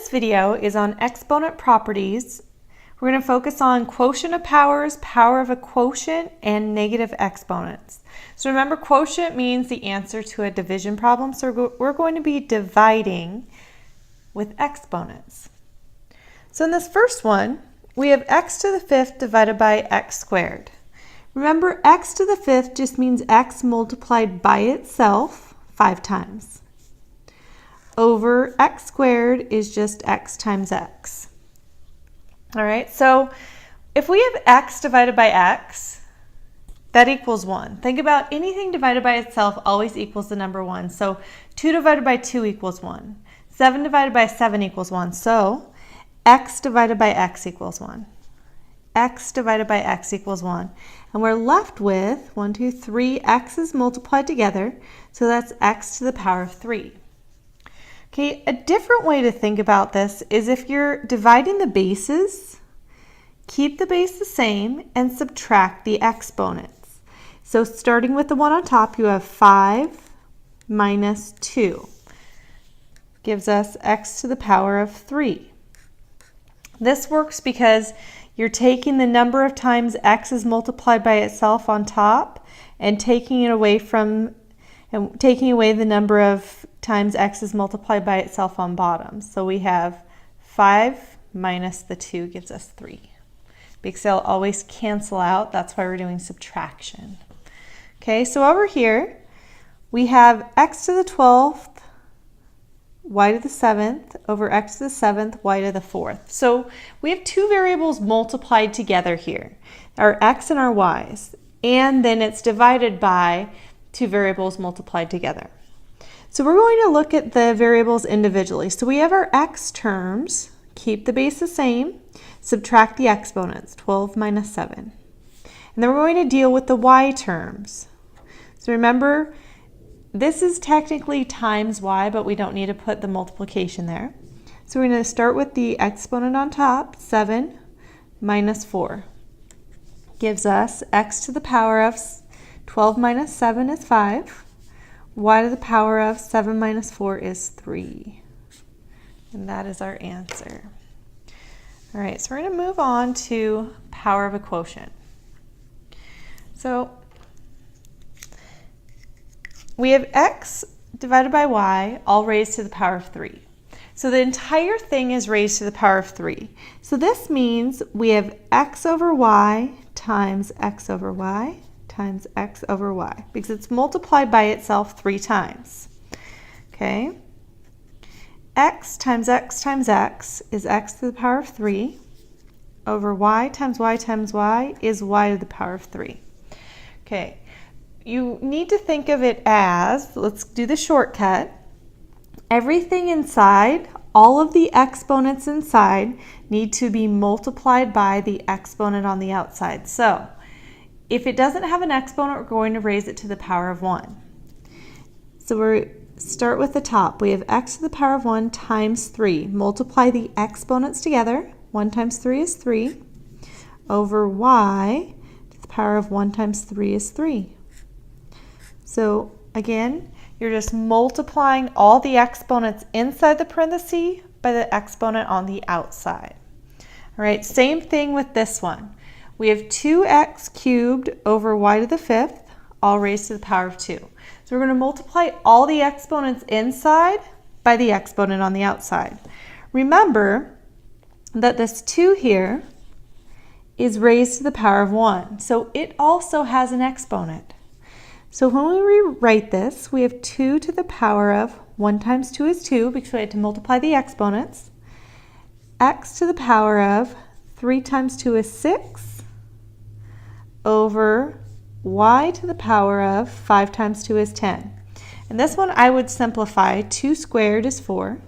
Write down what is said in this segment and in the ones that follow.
this video is on exponent properties. We're going to focus on quotient of powers, power of a quotient, and negative exponents. So remember, quotient means the answer to a division problem. So we're going to be dividing with exponents. So in this first one, we have x to the fifth divided by x squared. Remember, x to the fifth just means x multiplied by itself 5 times. Over x squared is just x times x. All right, so if we have x divided by x, that equals 1. Think about anything divided by itself always equals the number 1. So 2 divided by 2 equals 1. 7 divided by 7 equals 1. So x divided by x equals 1. X divided by x equals 1. And we're left with 1, 2, 3 x's multiplied together. So that's x to the power of 3. Okay, a different way to think about this is if you're dividing the bases, keep the base the same and subtract the exponents. So starting with the one on top, you have 5 minus 2. Gives us x to the power of 3. This works because you're taking the number of times x is multiplied by itself on top and taking away the number of times x is multiplied by itself on bottom. So we have 5 minus the 2 gives us 3. Because they'll always cancel out. That's why we're doing subtraction. Okay, so over here we have x to the 12th, y to the 7th over x to the 7th, y to the 4th. So we have two variables multiplied together here, our x and our y's, and then it's divided by two variables multiplied together. So we're going to look at the variables individually. So we have our x terms, keep the base the same, subtract the exponents, 12 minus 7. And then we're going to deal with the y terms. So remember, this is technically times y, but we don't need to put the multiplication there. So we're going to start with the exponent on top, 7 minus 4. Gives us x to the power of 12 minus 7 is 5. Y to the power of 7 minus 4 is 3. And that is our answer. All right, so we're going to move on to power of a quotient. So we have x divided by y, all raised to the power of 3. So the entire thing is raised to the power of 3. So this means we have x over y times x over y times x over y, because it's multiplied by itself 3 times. Okay? X times x times x is x to the power of 3 over y times y times y is y to the power of 3. Okay, you need to think of it as, let's do the shortcut, everything inside, all of the exponents inside need to be multiplied by the exponent on the outside. So if it doesn't have an exponent, we're going to raise it to the power of 1. So we start with the top. We have x to the power of 1 times 3. Multiply the exponents together. 1 times 3 is 3. Over y to the power of 1 times 3 is 3. So again, you're just multiplying all the exponents inside the parenthesis by the exponent on the outside. All right, same thing with this one. We have 2x cubed over y to the 5th, all raised to the power of 2. So we're going to multiply all the exponents inside by the exponent on the outside. Remember that this 2 here is raised to the power of 1. So it also has an exponent. So when we rewrite this, we have 2 to the power of 1 times 2 is 2, because we had to multiply the exponents. X to the power of 3 times 2 is 6. Over y to the power of 5 times 2 is 10. And this one I would simplify. 2 squared is 4.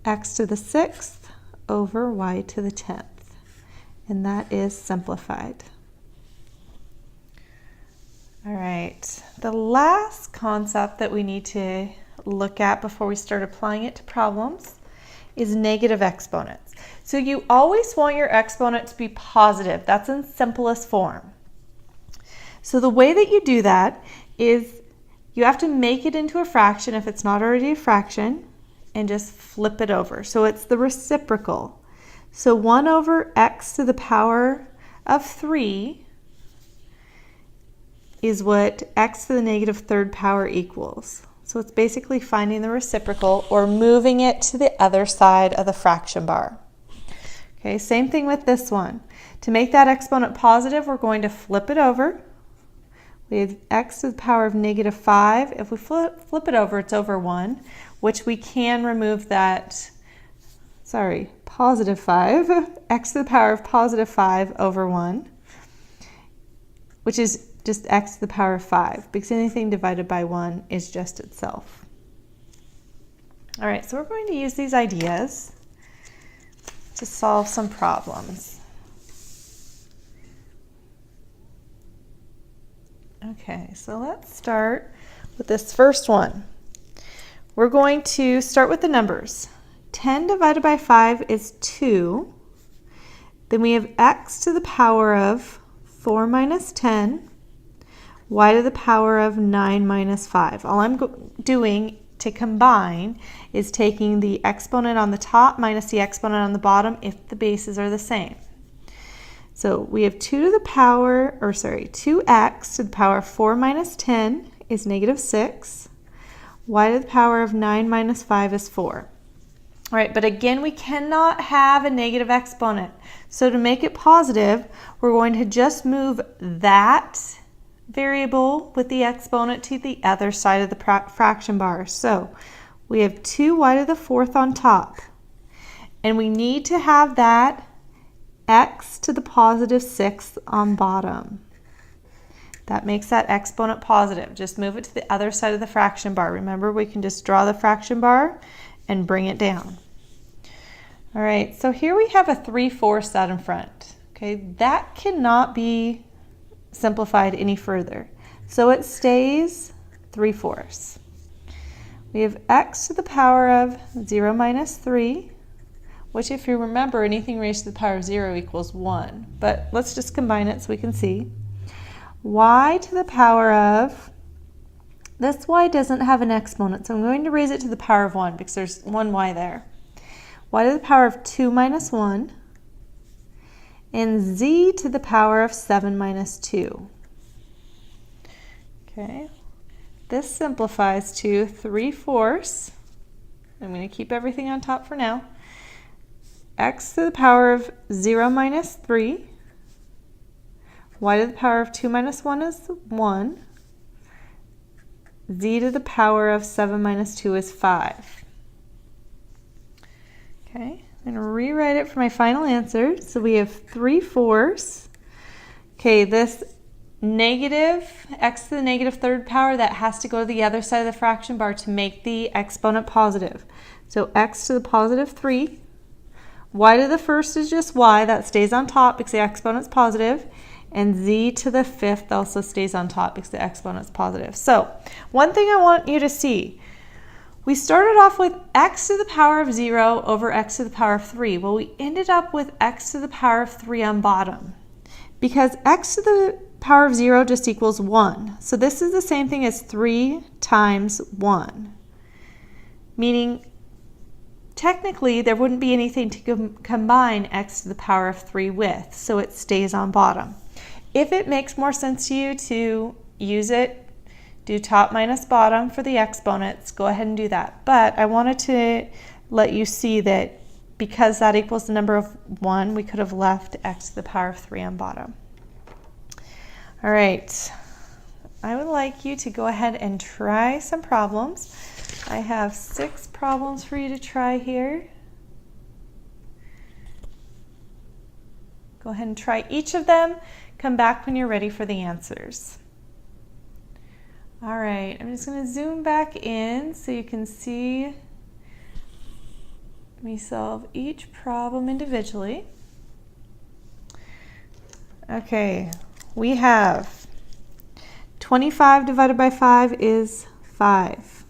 X to the 6th over y to the 10th. And that is simplified. All right, the last concept that we need to look at before we start applying it to problems is negative exponents. So you always want your exponent to be positive. That's in simplest form. So the way that you do that is you have to make it into a fraction if it's not already a fraction, and just flip it over. So it's the reciprocal. So 1 over x to the power of 3 is what x to the negative third power equals. So it's basically finding the reciprocal or moving it to the other side of the fraction bar. Okay, same thing with this one. To make that exponent positive, we're going to flip it over. We have x to the power of negative 5. If we flip it over, it's over 1, which we can remove that, positive 5, x to the power of positive 5 over 1, which is just x to the power of 5, because anything divided by 1 is just itself. All right, so we're going to use these ideas to solve some problems. Okay, so let's start with this first one. We're going to start with the numbers. 10 divided by 5 is 2. Then we have x to the power of 4 minus 10, y to the power of 9 minus 5. All I'm doing to combine is taking the exponent on the top minus the exponent on the bottom if the bases are the same. So we have 2x to the power of 4 minus 10 is negative 6. Y to the power of 9 minus 5 is 4. All right, but again, we cannot have a negative exponent. So to make it positive, we're going to just move that variable with the exponent to the other side of the fraction bar. So we have 2y to the 4th on top. And we need to have that x to the positive 6th on bottom. That makes that exponent positive. Just move it to the other side of the fraction bar. Remember, we can just draw the fraction bar and bring it down. All right, so here we have a 3/4 out in front. Okay, that cannot be simplified any further. So it stays 3/4. We have x to the power of 0 minus 3, which if you remember, anything raised to the power of 0 equals 1. But let's just combine it so we can see. Y to the power of, this y doesn't have an exponent, so I'm going to raise it to the power of 1 because there's one y there. Y to the power of 2 minus 1, and z to the power of 7 minus 2. Okay, this simplifies to 3/4. I'm going to keep everything on top for now. X to the power of 0 minus 3. Y to the power of 2 minus 1 is 1. Z to the power of 7 minus 2 is 5. Okay, I'm going to rewrite it for my final answer. So we have 3/4. Okay, this negative x to the negative third power, that has to go to the other side of the fraction bar to make the exponent positive. So x to the positive 3. Y to the 1st is just y, that stays on top because the exponent's positive. And z to the 5th also stays on top because the exponent's positive. So one thing I want you to see, we started off with x to the power of 0 over x to the power of 3. Well, we ended up with x to the power of 3 on bottom because x to the power of 0 just equals 1. So this is the same thing as 3 times 1, meaning technically there wouldn't be anything to combine x to the power of 3 with, so it stays on bottom. If it makes more sense to you to use it, do top minus bottom for the exponents, go ahead and do that. But I wanted to let you see that because that equals the number of 1, we could have left x to the power of 3 on bottom. All right, I would like you to go ahead and try some problems. I have 6 problems for you to try here. Go ahead and try each of them. Come back when you're ready for the answers. All right, I'm just going to zoom back in so you can see me solve each problem individually. Okay, we have 25 divided by 5 is 5.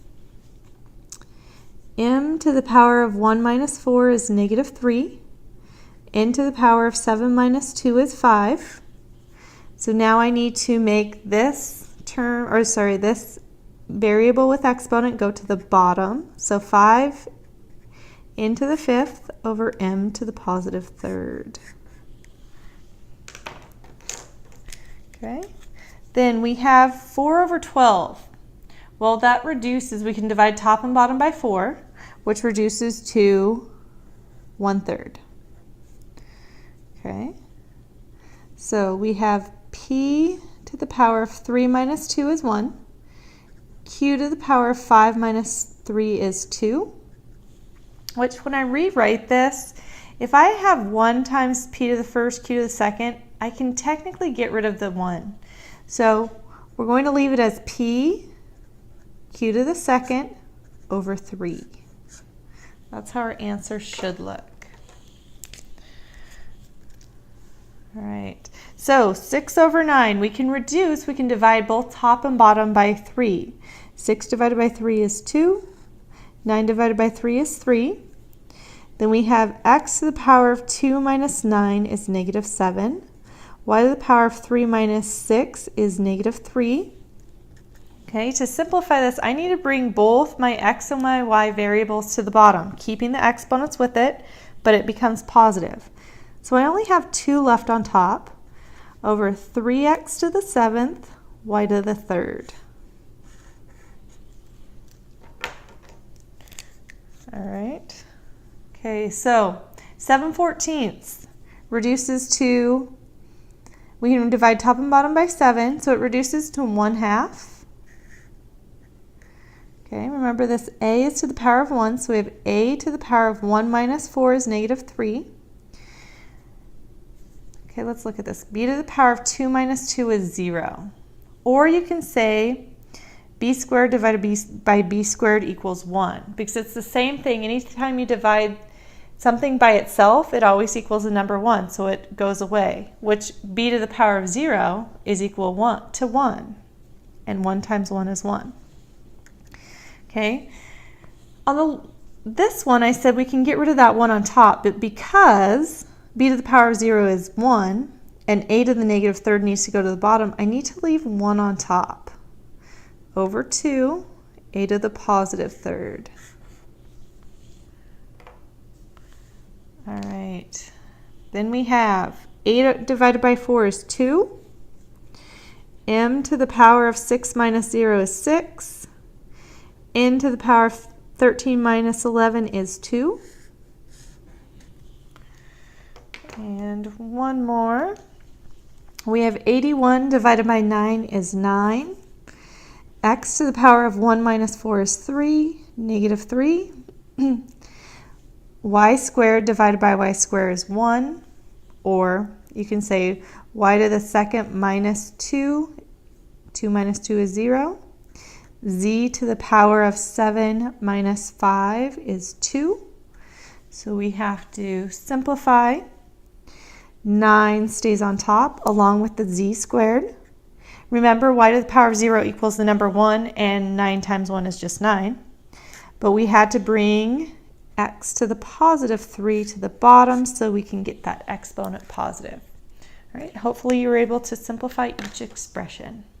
M to the power of 1 minus 4 is negative 3. N to the power of 7 minus 2 is 5. So now I need to make this this variable with exponent go to the bottom. So 5 n to the 5th over m to the positive 3rd. Okay, then we have 4 over 12. Well, that reduces, we can divide top and bottom by 4, which reduces to 1/3. Okay, so we have p to the power of 3 minus 2 is 1. Q to the power of 5 minus 3 is 2, which when I rewrite this, if I have 1 times p to the first, q to the second, I can technically get rid of the 1. So we're going to leave it as p q to the second over 3. That's how our answer should look. All right, so 6 over 9, we can reduce, we can divide both top and bottom by 3. 6 divided by 3 is 2. 9 divided by 3 is 3. Then we have x to the power of 2 minus 9 is negative 7. Y to the power of 3 minus 6 is negative 3. Okay, to simplify this, I need to bring both my x and my y variables to the bottom, keeping the exponents with it, but it becomes positive. So I only have 2 left on top, over 3x to the 7th, y to the 3rd. All right. Okay, so 7/14 reduces to, we can divide top and bottom by 7, so it reduces to 1/2. Okay, remember this a is to the power of 1, so we have a to the power of 1 minus 4 is negative 3. Okay, let's look at this. B to the power of 2 minus 2 is 0. Or you can say b squared divided by b squared equals 1, because it's the same thing. Anytime you divide something by itself, it always equals the number 1, so it goes away, which b to the power of 0 is equal to 1, and 1 times 1 is 1. Okay, on this one I said we can get rid of that 1 on top, but because b to the power of 0 is 1, and a to the negative 3rd needs to go to the bottom, I need to leave 1 on top, over 2, a to the positive 3rd. All right, then we have a divided by 4 is 2, m to the power of 6 minus 0 is 6, n to the power of 13 minus 11 is 2. And one more. We have 81 divided by 9 is 9. X to the power of 1 minus 4 is 3, negative 3. Y squared divided by y squared is 1. Or you can say y to the second minus 2. 2 minus 2 is 0. Z to the power of 7 minus 5 is 2. So we have to simplify. 9 stays on top along with the z squared. Remember, y to the power of 0 equals the number 1, and 9 times 1 is just 9. But we had to bring x to the positive 3 to the bottom so we can get that exponent positive. All right, hopefully you were able to simplify each expression.